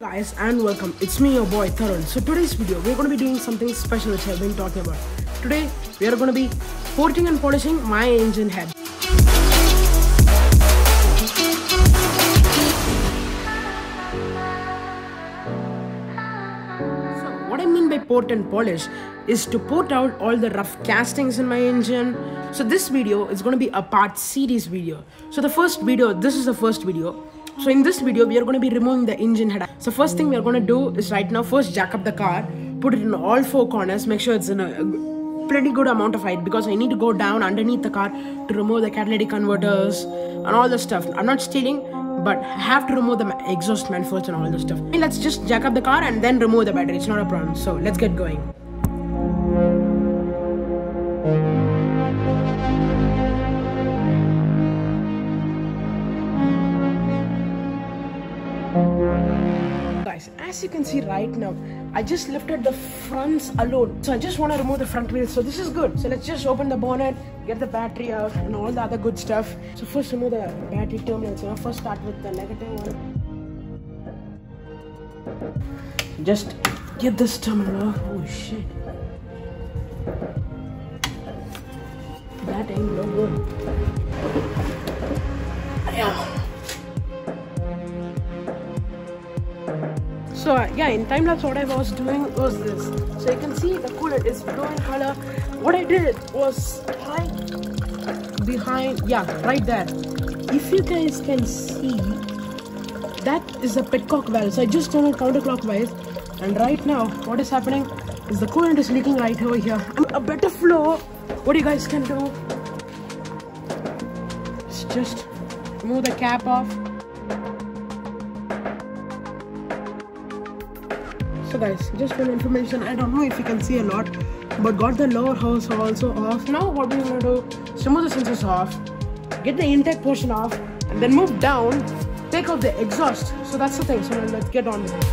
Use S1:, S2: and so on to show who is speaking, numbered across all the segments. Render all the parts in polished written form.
S1: Guys and welcome, it's me your boy Tarun. So today's video we're going to be doing something special which I've been talking about. Today we are going to be porting and polishing my engine head. So what I mean by port and polish is to port out all the rough castings in my engine. So this video is going to be a part series video. So this is the first video. So in this video, we are going to be removing the engine head. So first thing we are going to do is right now, first jack up the car, put it in all four corners, make sure it's in a pretty good amount of height because I need to go down underneath the car to remove the catalytic converters and all the stuff. I'm not stealing, but I have to remove the exhaust manifolds and all the stuff. And let's just jack up the car and then remove the battery. It's not a problem. So let's get going. Guys, as you can see right now, I just lifted the fronts alone. So I just want to remove the front wheels. So this is good. So let's just open the bonnet, get the battery out and all the other good stuff. So first remove the battery terminals. First start with the negative one. Just get this terminal off. Oh shit. That ain't no good. Yeah. So yeah, in time lapse what I was doing was this. So you can see the coolant is blue in color. What I did was right behind, right there. If you guys can see, that is the petcock valve. So I just turned it counterclockwise, and right now what is happening is the coolant is leaking right over here. A better flow, what you guys can do is just remove the cap off. So guys, just for information, I don't know if you can see a lot, but got the lower hose also off. Now what we're going to do is remove the sensors off, get the intake portion off, and then move down, take out the exhaust. So that's the thing. So now let's get on with it.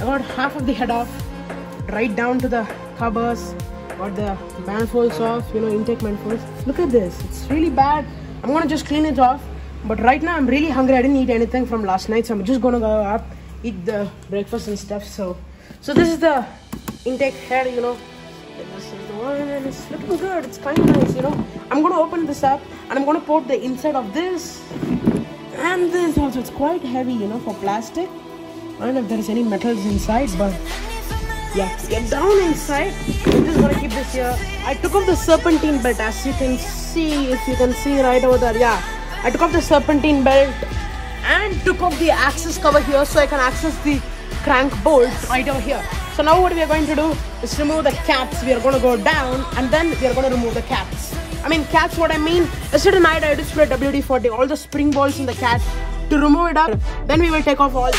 S1: I got half of the head off, right down to the covers, got the manifolds off, intake manifolds. Look at this, it's really bad. I'm gonna just clean it off, but right now I'm really hungry. I didn't eat anything from last night, so I'm just gonna go up, eat the breakfast and stuff. So this is the intake head, this is the one, and it's looking good, it's kind of nice, I'm gonna open this up and I'm gonna put the inside of this and this also. It's quite heavy, for plastic. I don't know if there is any metals inside, but yeah, get down inside. I'm just gonna keep this here. I took off the serpentine belt, as you can see, if you can see right over there. Yeah, I took off the serpentine belt and took off the access cover here so I can access the crank bolt right over here. So now what we are going to do is remove the caps. We are going to go down and then we are going to remove the caps. I mean caps, what I mean, yesterday night I display WD-40, all the spring balls in the cat. To remove it up, then we will take off all the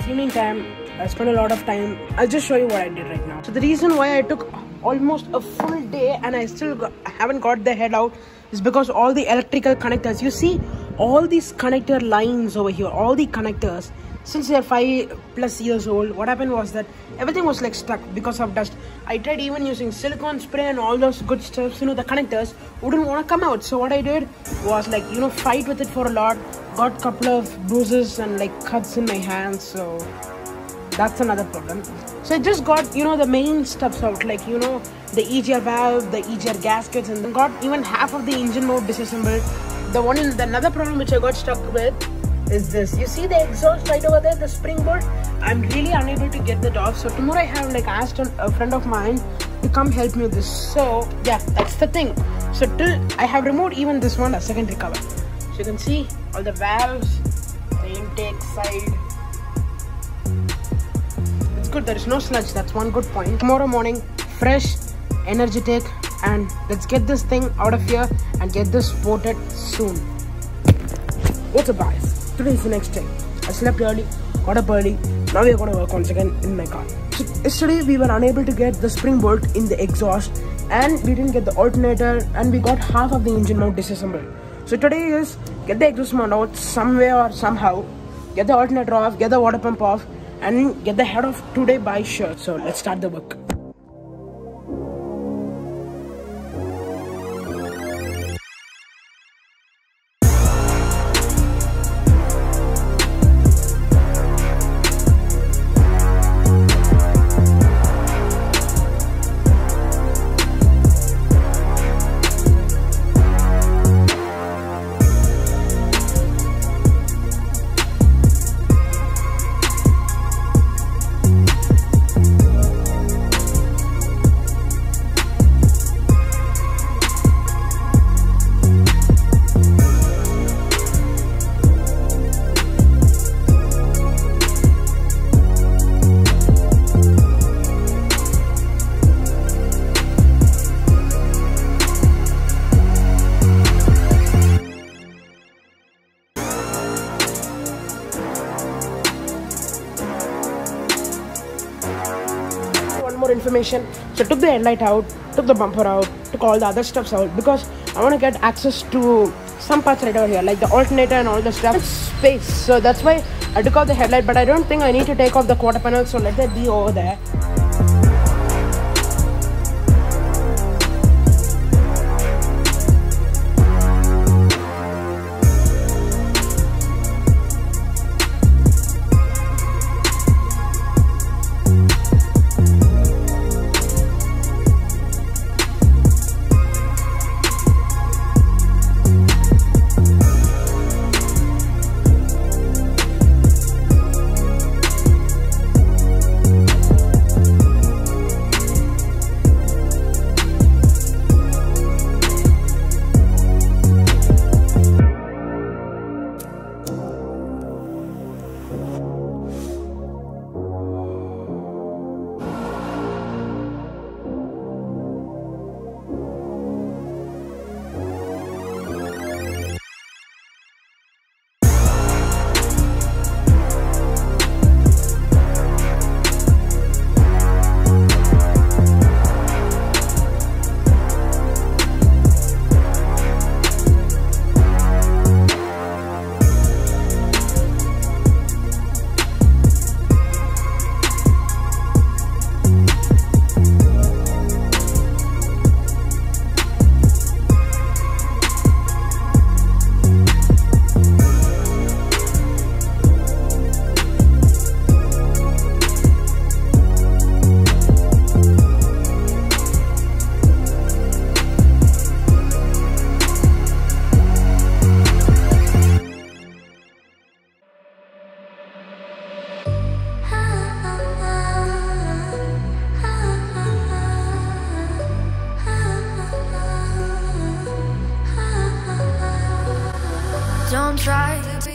S1: Evening time, I spent a lot of time. I'll just show you what I did right now. So the reason why I took almost a full day and I still haven't got the head out is because all the electrical connectors, you see all these connector lines over here, all the connectors, since they're 5+ years old, what happened was that everything was like stuck because of dust. I tried even using silicone spray and all those good stuff, you know, the connectors wouldn't want to come out. So what I did was like, you know, fight with it for a lot. Got a couple of bruises and like cuts in my hands, so that's another problem. So I just got, you know, the main stuffs out, like, you know, the EGR valve, the EGR gaskets, and then got even half of the engine mount disassembled. Another problem which I got stuck with is this. You see the exhaust right over there, the springboard? I'm really unable to get that off. So tomorrow I have like asked a friend of mine to come help me with this. So yeah, that's the thing. So till I have removed even this one, a secondary cover. So you can see all the valves, the intake side. It's good, there is no sludge, that's one good point. Tomorrow morning, fresh, energetic, and let's get this thing out of here and get this voted soon. What's up guys? Today is the next day. I slept early, got up early, now we are going to work once again in my car. So yesterday we were unable to get the spring bolt in the exhaust and we didn't get the alternator and we got half of the engine mount disassembled. So today is get the exhaust mount out some way or somehow, get the alternator off, get the water pump off, and get the head off today by sure. So let's start the work. More information. So took the headlight out, took the bumper out, took all the other stuffs out because I want to get access to some parts right over here, like the alternator and all the stuff. Space, so that's why I took out the headlight, but I don't think I need to take off the quarter panel, so let that be over there.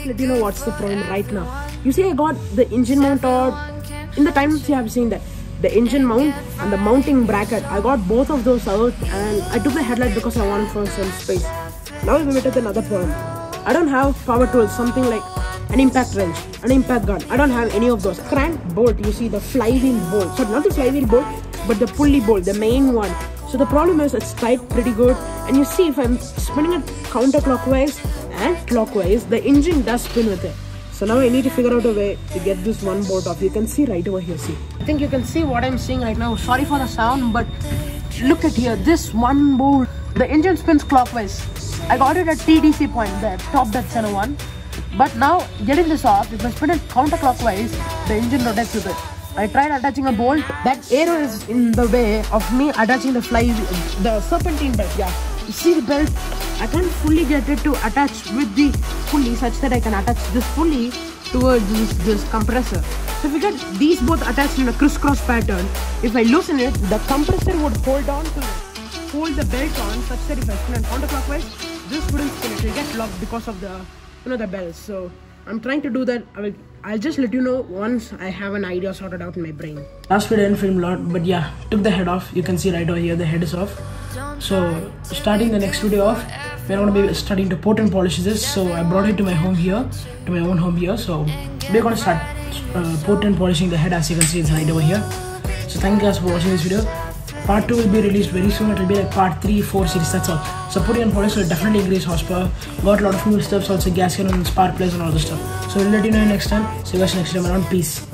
S1: let you know what's the problem right now. You see, I got the engine mount out. In the time you have seen that the engine mount and the mounting bracket, I got both of those out, and I took the headlight because I wanted for some space. Now we met with another problem. I don't have power tools, something like an impact wrench, an impact gun. I don't have any of those. Crank bolt, you see the flywheel bolt. So not the flywheel bolt, but the pulley bolt, the main one. So the problem is it's tight pretty good, and you see if I'm spinning it counterclockwise and clockwise, the engine does spin with it. So now I need to figure out a way to get this one bolt off. You can see right over here, see. I think you can see what I'm seeing right now. Sorry for the sound, but look at here, this one bolt. The engine spins clockwise. I got it at TDC point, the top dead center one. But now getting this off, if I spin it counterclockwise, the engine rotates with it. I tried attaching a bolt. That arrow is in the way of me attaching the the serpentine belt. Yeah, you see the belt? I can't fully get it to attach with the pulley such that I can attach this pulley towards this compressor. So if we get these both attached in a crisscross pattern, if I loosen it, the compressor would hold on to it, hold the belt on such that if I spin it counterclockwise, this wouldn't spin. It will get locked because of the the bells. So I'm trying to do that. I'll just let you know once I have an idea sorted out in my brain. Last video I didn't film a lot, but yeah, took the head off. You can see right over here the head is off. So starting the next video off, we're going to be starting to port and polish this. So I brought it to my home here, to my own home here. So we're going to start port and polishing the head. As you can see, it's right over here. So thank you guys for watching this video. Part 2 will be released very soon. It will be like part 3, 4 series, that's all. So putting and polish will definitely increase horsepower. Got a lot of new stuff, also gas cannon and spark plugs and all the stuff. So we'll let you know next time. See you guys next time around. Peace.